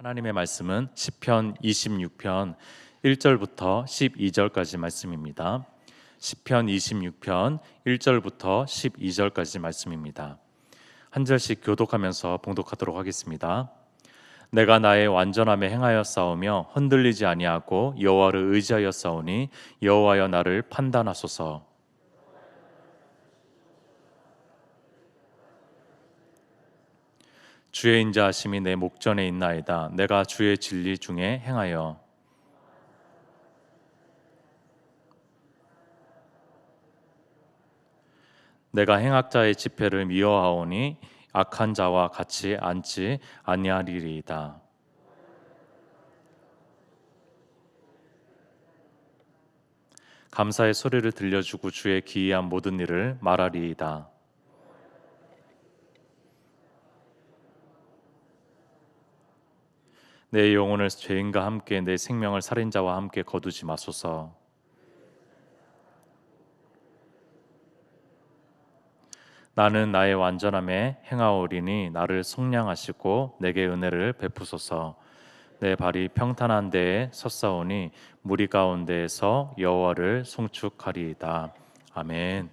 하나님의 말씀은 시편 26편 1절부터 12절까지 말씀입니다. 시편 26편 1절부터 12절까지 말씀입니다. 한 절씩 교독하면서 봉독하도록 하겠습니다. 내가 나의 완전함에 행하여 싸우며 흔들리지 아니하고 여호와를 의지하여 싸우니 여호와여 나를 판단하소서. 주의 인자하심이 내 목전에 있나이다. 내가 주의 진리 중에 행하여 내가 행악자의 집회를 미워하오니 악한 자와 같이 앉지 아니하리이다. 감사의 소리를 들려주고 주의 기이한 모든 일을 말하리이다. 내 영혼을 죄인과 함께 내 생명을 살인자와 함께 거두지 마소서. 나는 나의 완전함에 행하오리니 나를 속량하시고 내게 은혜를 베푸소서. 내 발이 평탄한 데에 섰사오니 무리 가운데에서 여호와를 송축하리이다. 아멘.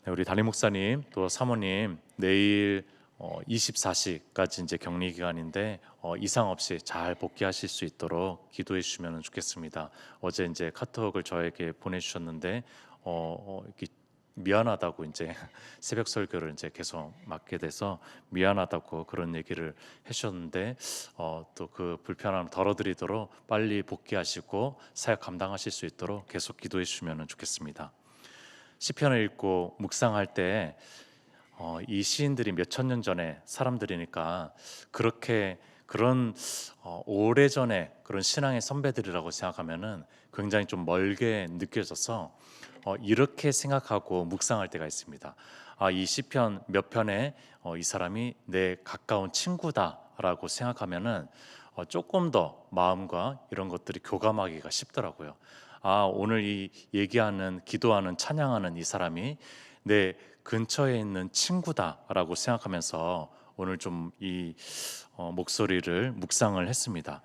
네, 우리 담임 목사님 또 사모님 내일 24시까지 이제 격리 기간인데 이상 없이 잘 복귀하실 수 있도록 기도해 주시면 좋겠습니다. 어제 이제 카톡을 저에게 보내주셨는데 이렇게 미안하다고 이제 새벽 설교를 이제 계속 맡게 돼서 미안하다고 그런 얘기를 해주셨는데 또 그 불편함을 덜어드리도록 빨리 복귀하시고 사역 감당하실 수 있도록 계속 기도해 주시면 좋겠습니다. 시편을 읽고 묵상할 때 이 시인들이 몇천 년 전에 사람들이니까 그런 오래전에 그런 신앙의 선배들이라고 생각하면은 굉장히 좀 멀게 느껴져서 이렇게 생각하고 묵상할 때가 있습니다. 이 시편 몇 편에 이 사람이 내 가까운 친구다라고 생각하면은 조금 더 마음과 이런 것들이 교감하기가 쉽더라고요. 오늘 이 얘기하는 기도하는 찬양하는 이 사람이 내 근처에 있는 친구다라고 생각하면서 오늘 좀 이 목소리를 묵상을 했습니다.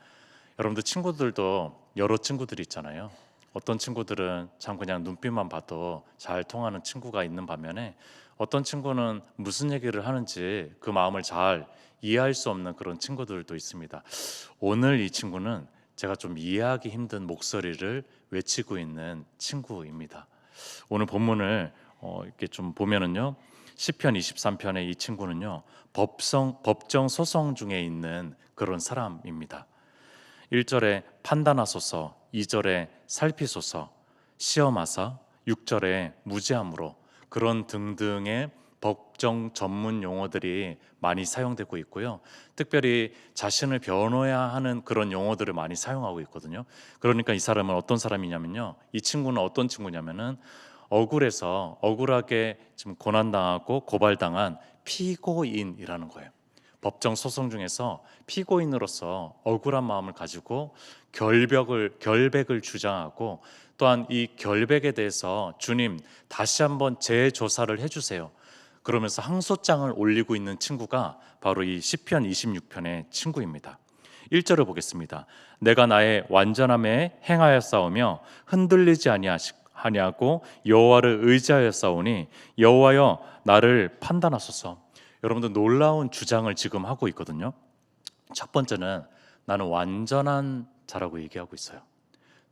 여러분들 친구들도 여러 친구들이 있잖아요. 어떤 친구들은 참 그냥 눈빛만 봐도 잘 통하는 친구가 있는 반면에 어떤 친구는 무슨 얘기를 하는지 그 마음을 잘 이해할 수 없는 그런 친구들도 있습니다. 오늘 이 친구는 제가 좀 이해하기 힘든 목소리를 외치고 있는 친구입니다. 오늘 본문을 이렇게 좀 보면은요, 시편 23편의 이 친구는요, 법정 소송 중에 있는 그런 사람입니다. 1절에 판단하소서, 2절에 살피소서, 시험하사, 6절에 무죄함으로 그런 등등의 법정 전문 용어들이 많이 사용되고 있고요. 특별히 자신을 변호해야 하는 그런 용어들을 많이 사용하고 있거든요. 그러니까 이 사람은 어떤 사람이냐면요. 이 친구는 어떤 친구냐면은 억울해서 억울하게 지금 고난당하고 고발당한 피고인이라는 거예요. 법정 소송 중에서 피고인으로서 억울한 마음을 가지고 결백을 주장하고 또한 이 결백에 대해서 주님 다시 한번 재조사를 해주세요. 그러면서 항소장을 올리고 있는 친구가 바로 이 시편 26편의 친구입니다. 1절을 보겠습니다. 내가 나의 완전함에 행하여 싸우며 흔들리지 아니하고 여호와를 의지하여 싸우니 여호와여 나를 판단하소서. 여러분들 놀라운 주장을 지금 하고 있거든요. 첫 번째는 나는 완전한 자라고 얘기하고 있어요.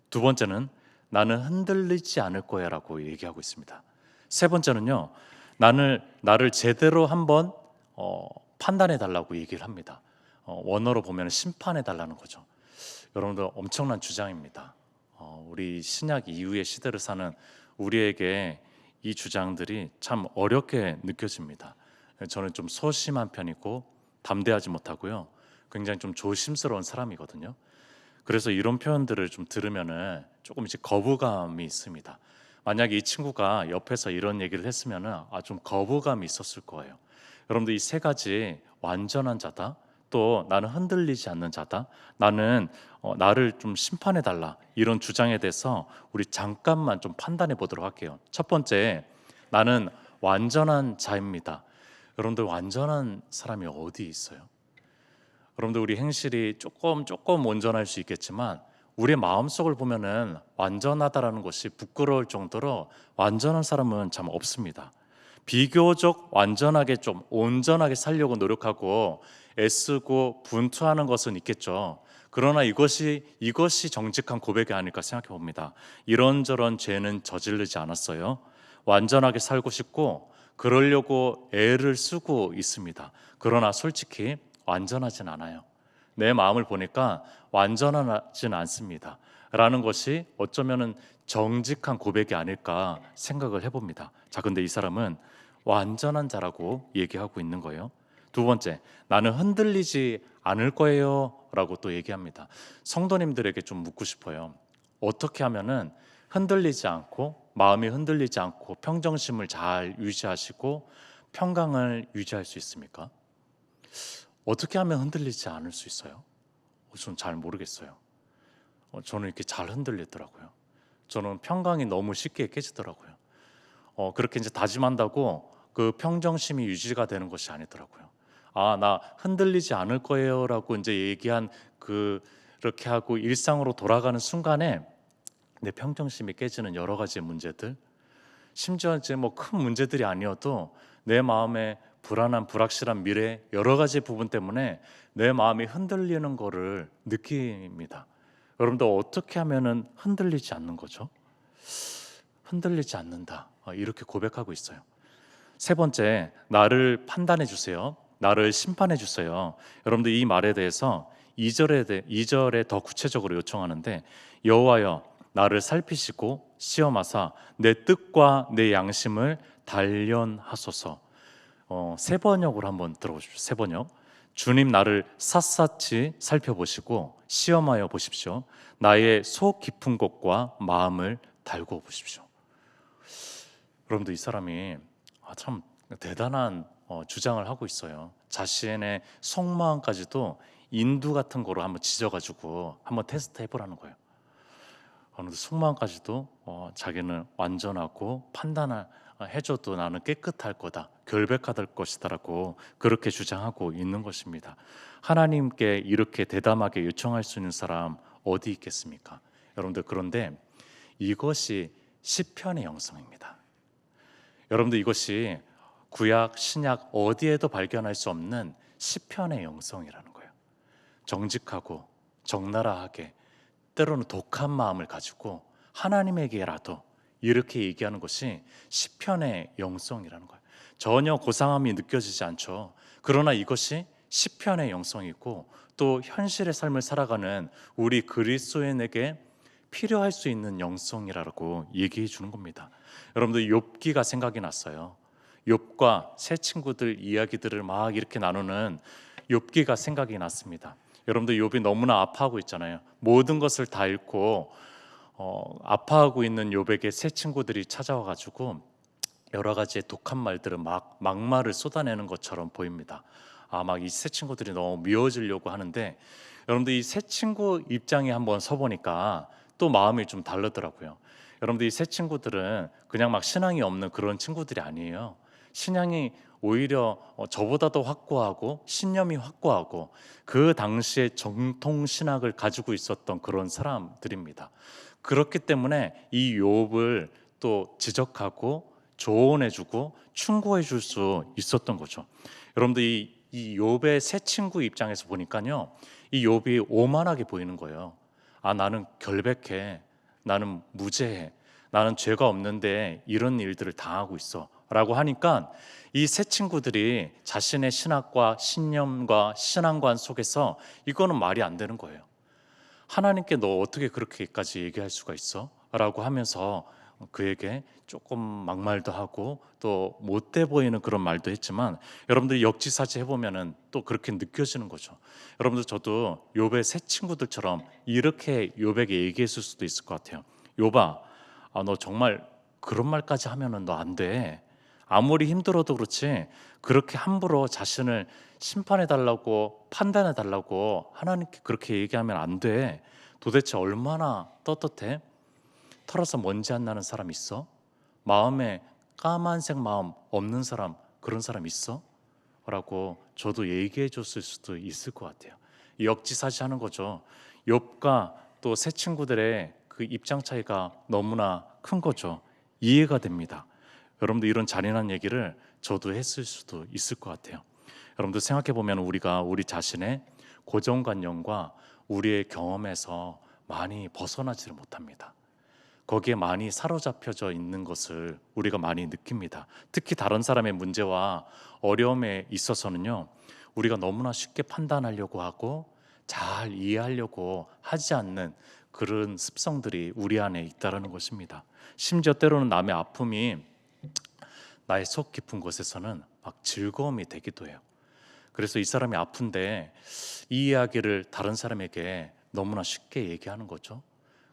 두 번째는 나는 흔들리지 않을 거야라고 얘기하고 있습니다. 세 번째는요, 나를 제대로 한번 판단해 달라고 얘기를 합니다. 원어로 보면 심판해 달라는 거죠. 여러분들 엄청난 주장입니다. 우리 신약 이후의 시대를 사는 우리에게 이 주장들이 참 어렵게 느껴집니다. 저는 좀 소심한 편이고 담대하지 못하고요. 굉장히 좀 조심스러운 사람이거든요. 그래서 이런 표현들을 좀 들으면은 조금 이제 거부감이 있습니다. 만약에 이 친구가 옆에서 이런 얘기를 했으면은 좀 거부감이 있었을 거예요. 여러분들 이 세 가지 완전한 자다, 또 나는 흔들리지 않는 자다, 나는 나를 좀 심판해 달라, 이런 주장에 대해서 우리 잠깐만 좀 판단해 보도록 할게요. 첫 번째, 나는 완전한 자입니다. 여러분들 완전한 사람이 어디 있어요? 여러분들 우리 행실이 조금 온전할 수 있겠지만 우리의 마음속을 보면은 완전하다라는 것이 부끄러울 정도로 완전한 사람은 참 없습니다. 비교적 완전하게 좀 온전하게 살려고 노력하고 애쓰고 분투하는 것은 있겠죠. 그러나 이것이 정직한 고백이 아닐까 생각해 봅니다. 이런저런 죄는 저지르지 않았어요. 완전하게 살고 싶고 그러려고 애를 쓰고 있습니다. 그러나 솔직히 완전하진 않아요. 내 마음을 보니까 완전하진 않습니다. 라는 것이 어쩌면은 정직한 고백이 아닐까 생각을 해봅니다. 자, 근데 이 사람은 완전한 자라고 얘기하고 있는 거예요. 두 번째, 나는 흔들리지 않을 거예요 라고 또 얘기합니다. 성도님들에게 좀 묻고 싶어요. 어떻게 하면은 흔들리지 않고 마음이 흔들리지 않고 평정심을 잘 유지하시고 평강을 유지할 수 있습니까? 어떻게 하면 흔들리지 않을 수 있어요? 저는 잘 모르겠어요. 저는 이렇게 잘 흔들리더라고요. 저는 평강이 너무 쉽게 깨지더라고요. 그렇게 이제 다짐한다고 그 평정심이 유지가 되는 것이 아니더라고요. 아, 나 흔들리지 않을 거예요라고 이제 얘기한 그렇게 하고 일상으로 돌아가는 순간에 내 평정심이 깨지는 여러 가지 문제들, 심지어 이제 뭐 큰 문제들이 아니어도 내 마음에 불안한 불확실한 미래 여러 가지 부분 때문에 내 마음이 흔들리는 거를 느낍니다. 여러분들 어떻게 하면은 흔들리지 않는 거죠? 흔들리지 않는다. 이렇게 고백하고 있어요. 세 번째, 나를 판단해 주세요. 나를 심판해 주세요. 여러분들 이 말에 대해서 2절에 더 구체적으로 요청하는데 여호와여 나를 살피시고 시험하사 내 뜻과 내 양심을 단련하소서. 세 번역으로 한번 들어보십시오. 세 번역. 주님 나를 샅샅이 살펴보시고 시험하여 보십시오. 나의 속 깊은 곳과 마음을 달고 보십시오. 여러분들 이 사람이 참 대단한 주장을 하고 있어요. 자신의 속마음까지도 인두 같은 거로 한번 지져가지고 한번 테스트 해보라는 거예요. 어느 속마음까지도 자기는 완전하고 판단을 해줘도 나는 깨끗할 거다, 결백할 것이다라고 그렇게 주장하고 있는 것입니다. 하나님께 이렇게 대담하게 요청할 수 있는 사람 어디 있겠습니까? 여러분들 그런데 이것이 시편의 영성입니다. 여러분들 이것이 구약, 신약 어디에도 발견할 수 없는 시편의 영성이라는 거예요. 정직하고 적나라하게 때로는 독한 마음을 가지고 하나님에게라도 이렇게 얘기하는 것이 시편의 영성이라는 거예요. 전혀 고상함이 느껴지지 않죠. 그러나 이것이 시편의 영성이고 또 현실의 삶을 살아가는 우리 그리스도인에게 필요할 수 있는 영성이라고 얘기해 주는 겁니다. 여러분들 욥기가 생각이 났어요. 욥과 새 친구들 이야기들을 막 이렇게 나누는 욥기가 생각이 났습니다. 여러분들 욥이 너무나 아파하고 있잖아요. 모든 것을 다 잃고 아파하고 있는 욥에게 새 친구들이 찾아와 가지고 여러 가지의 독한 말들을 막 막말을 쏟아내는 것처럼 보입니다. 막 이 새 친구들이 너무 미워지려고 하는데 여러분들 이 새 친구 입장에 한번 서보니까 또 마음이 좀 다르더라고요. 여러분들 이 새 친구들은 그냥 막 신앙이 없는 그런 친구들이 아니에요. 신앙이 오히려 저보다도 확고하고 신념이 확고하고 그 당시에 정통 신학을 가지고 있었던 그런 사람들입니다. 그렇기 때문에 이 욥을 또 지적하고 조언해주고 충고해줄 수 있었던 거죠. 여러분들 이 욥의 새 친구 입장에서 보니까요, 이 욥이 오만하게 보이는 거예요. 나는 결백해, 나는 무죄해, 나는 죄가 없는데 이런 일들을 당하고 있어라고 하니까 이 새 친구들이 자신의 신학과 신념과 신앙관 속에서 이거는 말이 안 되는 거예요. 하나님께 너 어떻게 그렇게까지 얘기할 수가 있어? 라고 하면서 그에게 조금 막말도 하고 또 못돼 보이는 그런 말도 했지만 여러분들이 역지사지 해보면은 또 그렇게 느껴지는 거죠. 여러분들 저도 욥의 새 친구들처럼 이렇게 욥에게 얘기했을 수도 있을 것 같아요. 욥아, 너 정말 그런 말까지 하면은 너 안 돼. 아무리 힘들어도 그렇지 그렇게 함부로 자신을 심판해 달라고 판단해 달라고 하나님께 그렇게 얘기하면 안 돼. 도대체 얼마나 떳떳해? 털어서 먼지 안 나는 사람 있어? 마음에 까만색 마음 없는 사람, 그런 사람 있어? 라고 저도 얘기해 줬을 수도 있을 것 같아요. 역지사지하는 거죠. 욥과 또 세 친구들의 그 입장 차이가 너무나 큰 거죠. 이해가 됩니다. 여러분들 이런 잔인한 얘기를 저도 했을 수도 있을 것 같아요. 여러분들 생각해 보면 우리가 우리 자신의 고정관념과 우리의 경험에서 많이 벗어나지를 못합니다. 거기에 많이 사로잡혀져 있는 것을 우리가 많이 느낍니다. 특히 다른 사람의 문제와 어려움에 있어서는요, 우리가 너무나 쉽게 판단하려고 하고 잘 이해하려고 하지 않는 그런 습성들이 우리 안에 있다라는 것입니다. 심지어 때로는 남의 아픔이 나의 속 깊은 곳에서는 막 즐거움이 되기도 해요. 그래서 이 사람이 아픈데 이 이야기를 다른 사람에게 너무나 쉽게 얘기하는 거죠.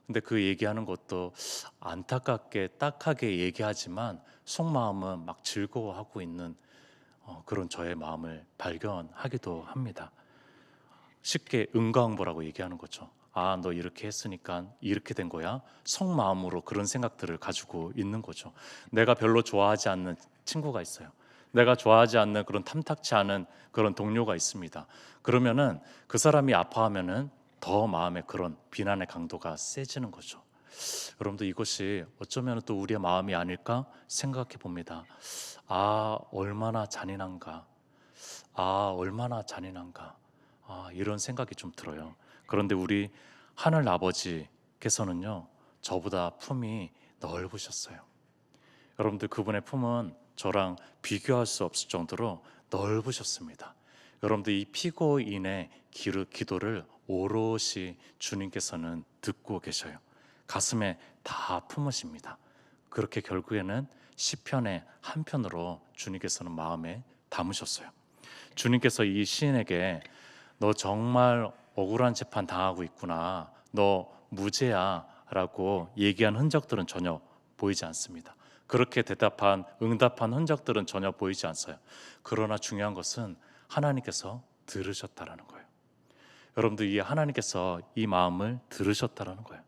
근데 그 얘기하는 것도 안타깝게 딱하게 얘기하지만 속마음은 막 즐거워하고 있는 그런 저의 마음을 발견하기도 합니다. 쉽게 응가응보라고 얘기하는 거죠. 아, 너 이렇게 했으니까 이렇게 된 거야. 속마음으로 그런 생각들을 가지고 있는 거죠. 내가 별로 좋아하지 않는 친구가 있어요. 내가 좋아하지 않는 그런 탐탁치 않은 그런 동료가 있습니다. 그러면은 그 사람이 아파하면은 더 마음의 그런 비난의 강도가 세지는 거죠. 여러분들 이것이 어쩌면 또 우리의 마음이 아닐까 생각해 봅니다. 아, 얼마나 잔인한가. 아, 얼마나 잔인한가. 아, 이런 생각이 좀 들어요. 그런데 우리 하늘 아버지께서는요, 저보다 품이 넓으셨어요. 여러분들 그분의 품은 저랑 비교할 수 없을 정도로 넓으셨습니다. 여러분들 이 피고인의 기도를 오롯이 주님께서는 듣고 계셔요. 가슴에 다 품으십니다. 그렇게 결국에는 시편의 한 편으로 주님께서는 마음에 담으셨어요. 주님께서 이 시인에게 너 정말 억울한 재판 당하고 있구나. 너 무죄야 라고 얘기한 흔적들은 전혀 보이지 않습니다. 그렇게 응답한 흔적들은 전혀 보이지 않아요. 그러나 중요한 것은 하나님께서 들으셨다라는 거예요. 여러분들 이 하나님께서 이 마음을 들으셨다라는 거예요.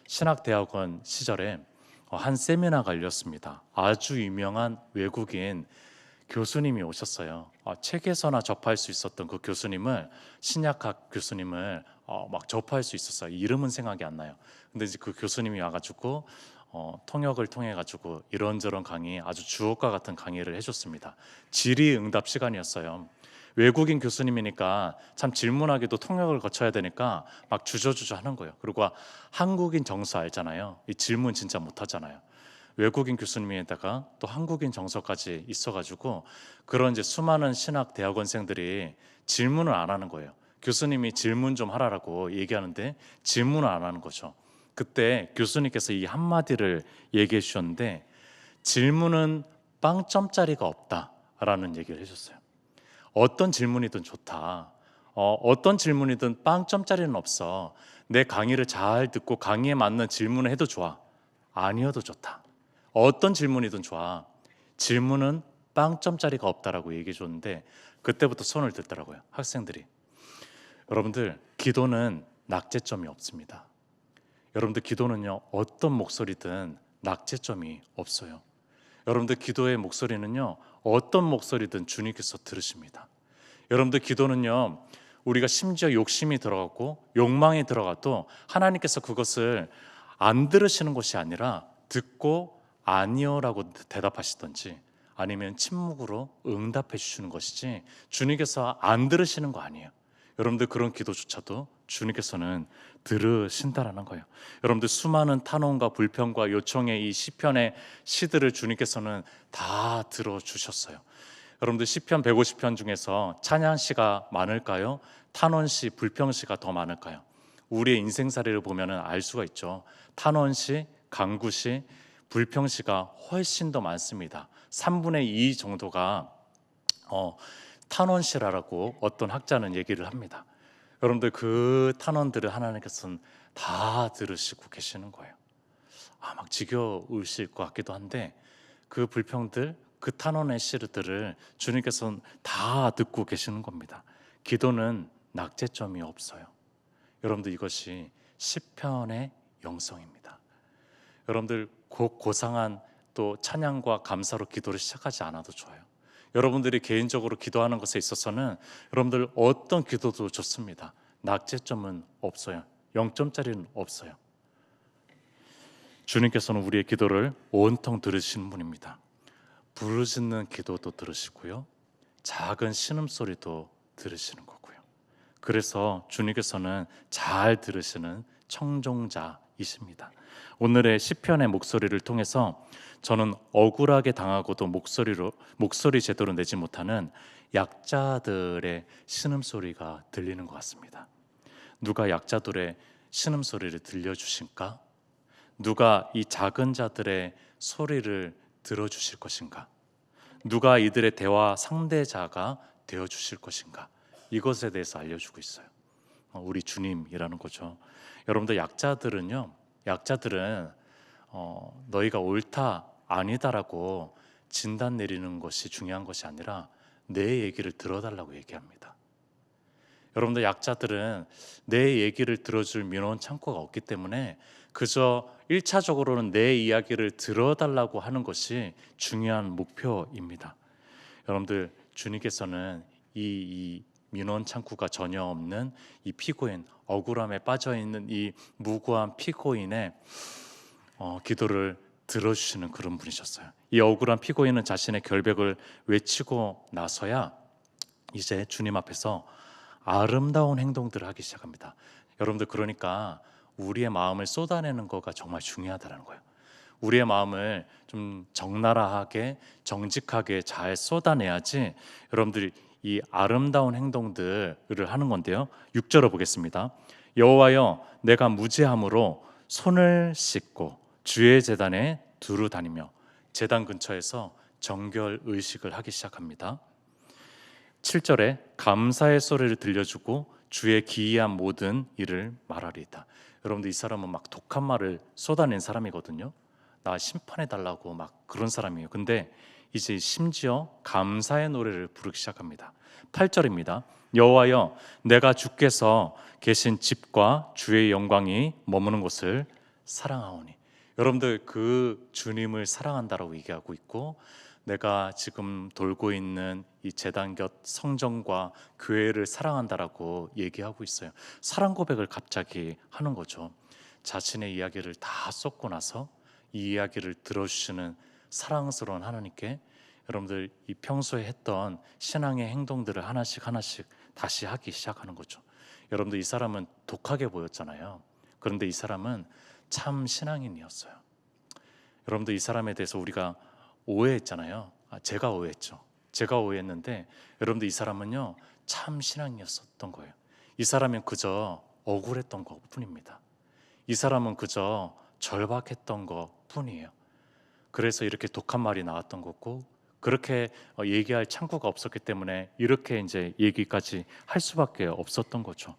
신학대학원 시절에 한 세미나가 열렸습니다. 아주 유명한 외국인 교수님이 오셨어요. 책에서나 접할 수 있었던 그 교수님을 신약학 교수님을 막 접할 수 있었어요. 이름은 생각이 안 나요. 근데 이제 그 교수님이 와가지고 통역을 통해 가지고 이런저런 강의, 아주 주옥과 같은 강의를 해줬습니다. 질의응답 시간이었어요. 외국인 교수님이니까 참 질문하기도 통역을 거쳐야 되니까 막 주저주저 하는 거예요. 그리고 한국인 정서 알잖아요. 이 질문 진짜 못하잖아요. 외국인 교수님에다가 또 한국인 정서까지 있어가지고 그런 이제 수많은 신학 대학원생들이 질문을 안 하는 거예요. 교수님이 질문 좀 하라고 얘기하는데 질문을 안 하는 거죠. 그때 교수님께서 이 한마디를 얘기해 주셨는데 질문은 빵점짜리가 없다라는 얘기를 해줬어요. 어떤 질문이든 좋다. 어떤 질문이든 빵점짜리는 없어. 내 강의를 잘 듣고 강의에 맞는 질문을 해도 좋아. 아니어도 좋다. 어떤 질문이든 좋아. 질문은 빵점짜리가 없다라고 얘기해 줬는데 그때부터 손을 들더라고요. 학생들이. 여러분들 기도는 낙제점이 없습니다. 여러분들 기도는요 어떤 목소리든 낙제점이 없어요. 여러분들 기도의 목소리는요 어떤 목소리든 주님께서 들으십니다. 여러분들 기도는요 우리가 심지어 욕심이 들어가고 욕망이 들어가도 하나님께서 그것을 안 들으시는 것이 아니라 듣고 아니요라고 대답하시던지 아니면 침묵으로 응답해 주시는 것이지 주님께서 안 들으시는 거 아니에요. 여러분들 그런 기도조차도 주님께서는 들으신다라는 거예요. 여러분들 수많은 탄원과 불평과 요청의 이 시편의 시들을 주님께서는 다 들어주셨어요. 여러분들 시편 150편 중에서 찬양시가 많을까요? 탄원시, 불평시가 더 많을까요? 우리의 인생사례를 보면 알 수가 있죠. 탄원시, 간구시, 불평시가 훨씬 더 많습니다. 3분의 2 정도가 탄원시라고 어떤 학자는 얘기를 합니다. 여러분들 그 탄원들을 하나님께서는 다 들으시고 계시는 거예요. 막 지겨우실 것 같기도 한데 그 불평들, 그 탄원의 시들을 주님께서는 다 듣고 계시는 겁니다. 기도는 낙제점이 없어요. 여러분들 이것이 시편의 영성입니다. 여러분들 고상한 또 찬양과 감사로 기도를 시작하지 않아도 좋아요. 여러분들이 개인적으로 기도하는 것에 있어서는 여러분들 어떤 기도도 좋습니다. 낙제점은 없어요. 0점짜리는 없어요. 주님께서는 우리의 기도를 온통 들으시는 분입니다. 부르짖는 기도도 들으시고요, 작은 신음소리도 들으시는 거고요. 그래서 주님께서는 잘 들으시는 청종자이십니다. 오늘의 시편의 목소리를 통해서 저는 억울하게 당하고도 목소리 제대로 내지 못하는 약자들의 신음소리가 들리는 것 같습니다. 누가 약자들의 신음소리를 들려주실까? 누가 이 작은 자들의 소리를 들어주실 것인가? 누가 이들의 대화 상대자가 되어주실 것인가? 이것에 대해서 알려주고 있어요. 우리 주님이라는 거죠. 여러분들 약자들은 너희가 옳다 아니다라고 진단 내리는 것이 중요한 것이 아니라 내 얘기를 들어달라고 얘기합니다. 여러분들 약자들은 내 얘기를 들어줄 민원 창구가 없기 때문에 그저 1차적으로는 내 이야기를 들어달라고 하는 것이 중요한 목표입니다. 여러분들 주님께서는 이 민원 창구가 전혀 없는 이 피고인, 억울함에 빠져있는 이 무고한 피고인의 기도를 들어주시는 그런 분이셨어요. 이 억울한 피고인은 자신의 결백을 외치고 나서야 이제 주님 앞에서 아름다운 행동들을 하기 시작합니다. 여러분들, 그러니까 우리의 마음을 쏟아내는 거가 정말 중요하다는 거예요. 우리의 마음을 좀 적나라하게 정직하게 잘 쏟아내야지 여러분들이 이 아름다운 행동들을 하는 건데요. 6절을 보겠습니다. 여호와여, 내가 무죄함으로 손을 씻고 주의 제단에 두루 다니며, 제단 근처에서 정결 의식을 하기 시작합니다. 7절에 감사의 소리를 들려주고 주의 기이한 모든 일을 말하리이다. 여러분들, 이 사람은 막 독한 말을 쏟아낸 사람이거든요. 나 심판해달라고 막 그런 사람이에요. 근데 이제 심지어 감사의 노래를 부르기 시작합니다. 8절입니다. 여호와여, 내가 주께서 계신 집과 주의 영광이 머무는 곳을 사랑하오니. 여러분들, 그 주님을 사랑한다라고 얘기하고 있고, 내가 지금 돌고 있는 이 제단 곁 성전과 교회를 사랑한다라고 얘기하고 있어요. 사랑 고백을 갑자기 하는 거죠. 자신의 이야기를 다 쏟고 나서 이 이야기를 들어주시는 사랑스러운 하나님께 여러분들 이 평소에 했던 신앙의 행동들을 하나씩 다시 하기 시작하는 거죠. 여러분들, 이 사람은 독하게 보였잖아요. 그런데 이 사람은 참 신앙인이었어요. 여러분들, 이 사람에 대해서 우리가 오해했잖아요. 제가 오해했죠. 제가 오해했는데 여러분들, 이 사람은요 참 신앙이었던 거예요. 이 사람은 그저 억울했던 것 뿐입니다. 이 사람은 그저 절박했던 것 뿐이에요. 그래서 이렇게 독한 말이 나왔던 거고, 그렇게 얘기할 창구가 없었기 때문에 이렇게 이제 얘기까지 할 수밖에 없었던 거죠.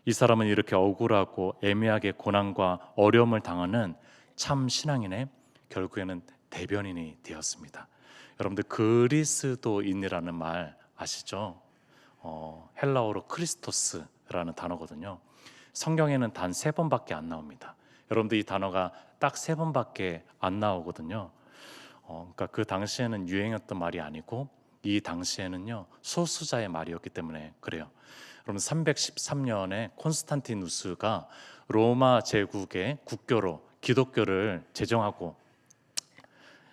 이 사람은 이렇게 억울하고 애매하게 고난과 어려움을 당하는 참 신앙인의 결국에는 대변인이 되었습니다. 여러분들, 그리스도인이라는 말 아시죠? 헬라어로 크리스토스라는 단어거든요. 성경에는 단 3번밖에 안 나옵니다. 여러분들, 이 단어가 딱 3번밖에 안 나오거든요. 그러니까 그 당시에는 유행했던 말이 아니고 이 당시에는요 소수자의 말이었기 때문에 그래요. 여러분, 313년에 콘스탄티누스가 로마 제국의 국교로 기독교를 제정하고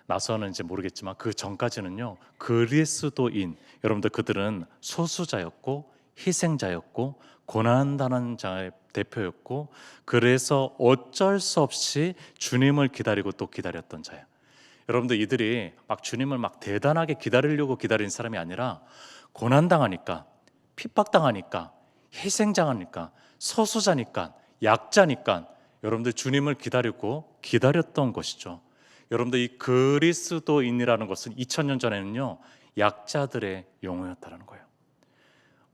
나서는 이제 모르겠지만 그 전까지는요 그리스도인, 여러분들, 그들은 소수자였고 희생자였고 고난당하는 자의 대표였고, 그래서 어쩔 수 없이 주님을 기다리고 또 기다렸던 자예요. 여러분들, 이들이 막 주님을 막 대단하게 기다리려고 기다린 사람이 아니라 고난당하니까, 핍박당하니까, 희생당하니까, 소수자니까, 약자니까 여러분들 주님을 기다리고 기다렸던 것이죠. 여러분들, 이 그리스도인이라는 것은 2000년 전에는요 약자들의 용어였다는 거예요.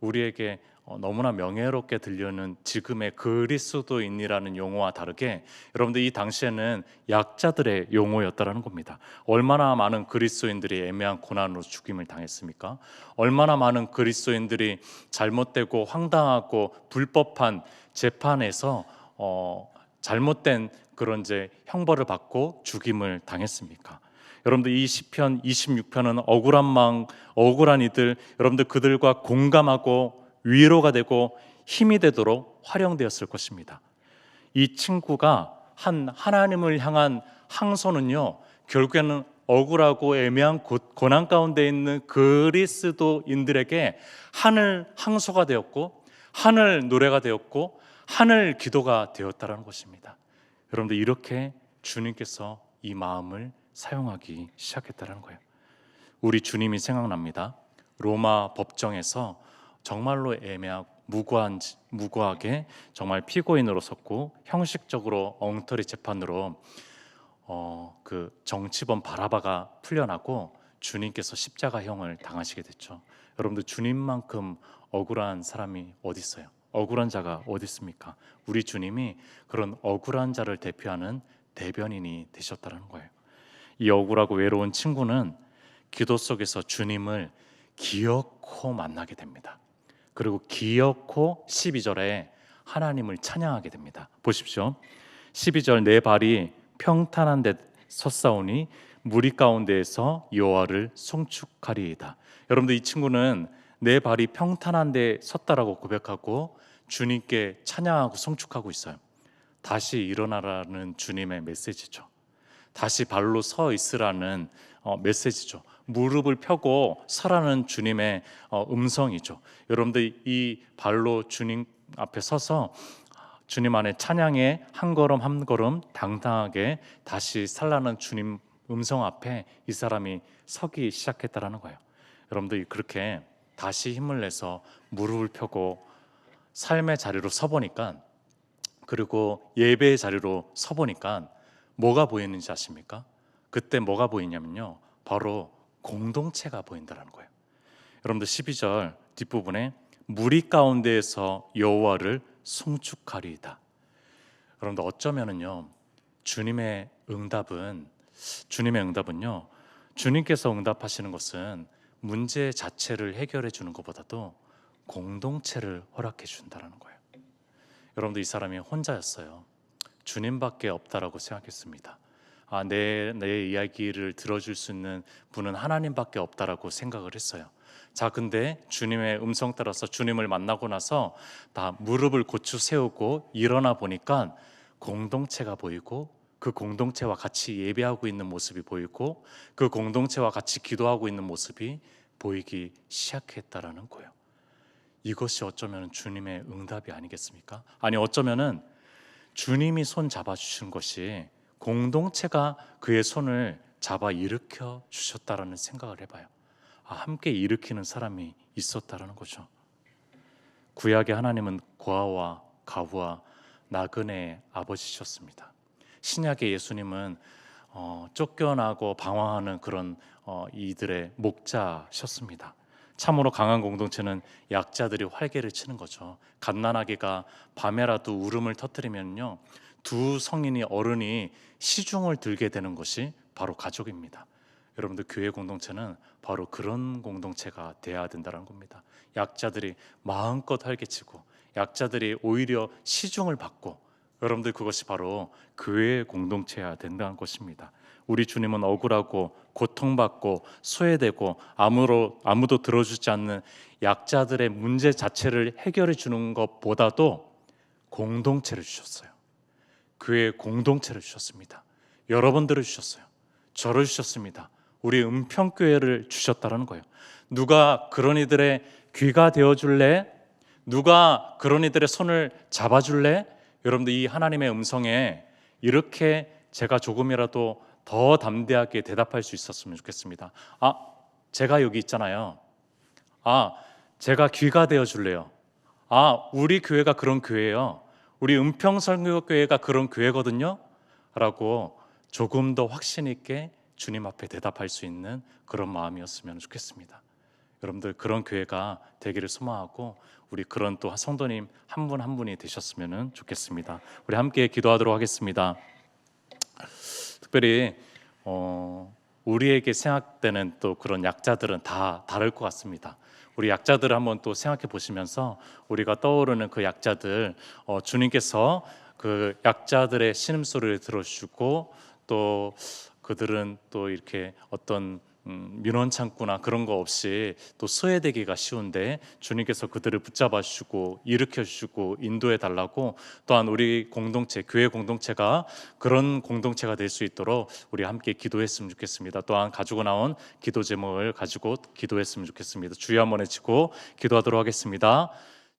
우리에게 너무나 명예롭게 들려는 지금의 그리스도인이라는 용어와 다르게 여러분들, 이 당시에는 약자들의 용어였다는 겁니다. 얼마나 많은 그리스도인들이 애매한 고난으로 죽임을 당했습니까? 얼마나 많은 그리스도인들이 잘못되고 황당하고 불법한 재판에서 잘못된 그런 형벌을 받고 죽임을 당했습니까? 여러분들 이 시편 26편은 억울한 이들, 여러분들 그들과 공감하고 위로가 되고 힘이 되도록 활용되었을 것입니다. 이 친구가 한 하나님을 향한 항소는요, 결국에는 억울하고 애매한 고난 가운데 있는 그리스도인들에게 하늘 항소가 되었고, 하늘 노래가 되었고, 하늘 기도가 되었다라는 것입니다. 여러분들 이렇게 주님께서 이 마음을 사용하기 시작했다는 거예요. 우리 주님이 생각납니다. 로마 법정에서 정말로 애매하고 무고하게 정말 피고인으로 섰고 형식적으로 엉터리 재판으로 그 정치범 바라바가 풀려나고 주님께서 십자가형을 당하시게 됐죠. 여러분들 주님만큼 억울한 사람이 어디 있어요? 억울한 자가 어디 있습니까? 우리 주님이 그런 억울한 자를 대표하는 대변인이 되셨다는 거예요. 이 억울하고 외로운 친구는 기도 속에서 주님을 기어코 만나게 됩니다. 그리고 기어코 12절에 하나님을 찬양하게 됩니다. 보십시오. 12절 내 발이 평탄한 데 섰사오니 무리 가운데에서 여호와를 송축하리이다. 여러분들 이 친구는 내 발이 평탄한 데 섰다라고 고백하고 주님께 찬양하고 송축하고 있어요. 다시 일어나라는 주님의 메시지죠. 다시 발로 서 있으라는 메시지죠. 무릎을 펴고 서라는 주님의 음성이죠. 여러분들 이 발로 주님 앞에 서서 주님 안에 찬양의 한 걸음 한 걸음 당당하게 다시 살라는 주님 음성 앞에 이 사람이 서기 시작했다라는 거예요. 여러분들 그렇게 다시 힘을 내서 무릎을 펴고 삶의 자리로 서보니까, 그리고 예배의 자리로 서보니까 뭐가 보이는지 아십니까? 그때 뭐가 보이냐면요, 바로 공동체가 보인다는 거예요. 여러분들 12절 뒷부분에 무리 가운데에서 여호와를 송축하리이다. 여러분들 어쩌면은요, 주님의 응답은요, 주님께서 응답하시는 것은 문제 자체를 해결해 주는 것보다도 공동체를 허락해 준다는 거예요. 여러분들 이 사람이 혼자였어요. 주님밖에 없다라고 생각했습니다. 내 이야기를 들어줄 수 있는 분은 하나님밖에 없다라고 생각을 했어요. 자, 근데 주님의 음성 따라서 주님을 만나고 나서 다 무릎을 고추 세우고 일어나 보니까 공동체가 보이고, 그 공동체와 같이 예배하고 있는 모습이 보이고, 그 공동체와 같이 기도하고 있는 모습이 보이기 시작했다라는 거예요. 이것이 어쩌면 주님의 응답이 아니겠습니까? 아니, 어쩌면은 주님이 손 잡아주신 것이 공동체가 그의 손을 잡아 일으켜 주셨다라는 생각을 해봐요. 함께 일으키는 사람이 있었다라는 거죠. 구약의 하나님은 고아와 가부와 나그네의 아버지셨습니다. 신약의 예수님은 쫓겨나고 방황하는 그런 이들의 목자셨습니다. 참으로 강한 공동체는 약자들이 활개를 치는 거죠. 갓난아기가 밤에라도 울음을 터뜨리면요, 두 성인이 어른이 시중을 들게 되는 것이 바로 가족입니다. 여러분들 교회 공동체는 바로 그런 공동체가 돼야 된다는 겁니다. 약자들이 마음껏 활개치고 약자들이 오히려 시중을 받고, 여러분들 그것이 바로 교회의 공동체여야 된다는 것입니다. 우리 주님은 억울하고 고통받고 소외되고 아무도 들어주지 않는 약자들의 문제 자체를 해결해 주는 것보다도 공동체를 주셨어요. 교회의 공동체를 주셨습니다. 여러분들을 주셨어요. 저를 주셨습니다. 우리 은평교회를 주셨다는 거예요. 누가 그런 이들의 귀가 되어줄래? 누가 그런 이들의 손을 잡아줄래? 여러분들 이 하나님의 음성에 이렇게 제가 조금이라도 더 담대하게 대답할 수 있었으면 좋겠습니다. 제가 여기 있잖아요. 제가 귀가 되어줄래요? 우리 교회가 그런 교회예요. 우리 은평선교교회가 그런 교회거든요. 라고 조금 더 확신 있게 주님 앞에 대답할 수 있는 그런 마음이었으면 좋겠습니다. 여러분들 그런 교회가 되기를 소망하고, 우리 그런 또 성도님 한 분 한 분이 되셨으면 좋겠습니다. 우리 함께 기도하도록 하겠습니다. 특별히 우리에게 생각되는 또 그런 약자들은 다 다를 것 같습니다. 우리 약자들을 한번 또 생각해 보시면서 우리가 떠오르는 그 약자들, 주님께서 그 약자들의 신음소리를 들어주고 또 그들은 또 이렇게 어떤 민원 창구나 그런 거 없이 또 소외되기가 쉬운데 주님께서 그들을 붙잡아 주시고 일으켜 주시고 인도해 달라고, 또한 우리 공동체, 교회 공동체가 그런 공동체가 될 수 있도록 우리 함께 기도했으면 좋겠습니다. 또한 가지고 나온 기도 제목을 가지고 기도했으면 좋겠습니다. 주여 한번 외치고 기도하도록 하겠습니다.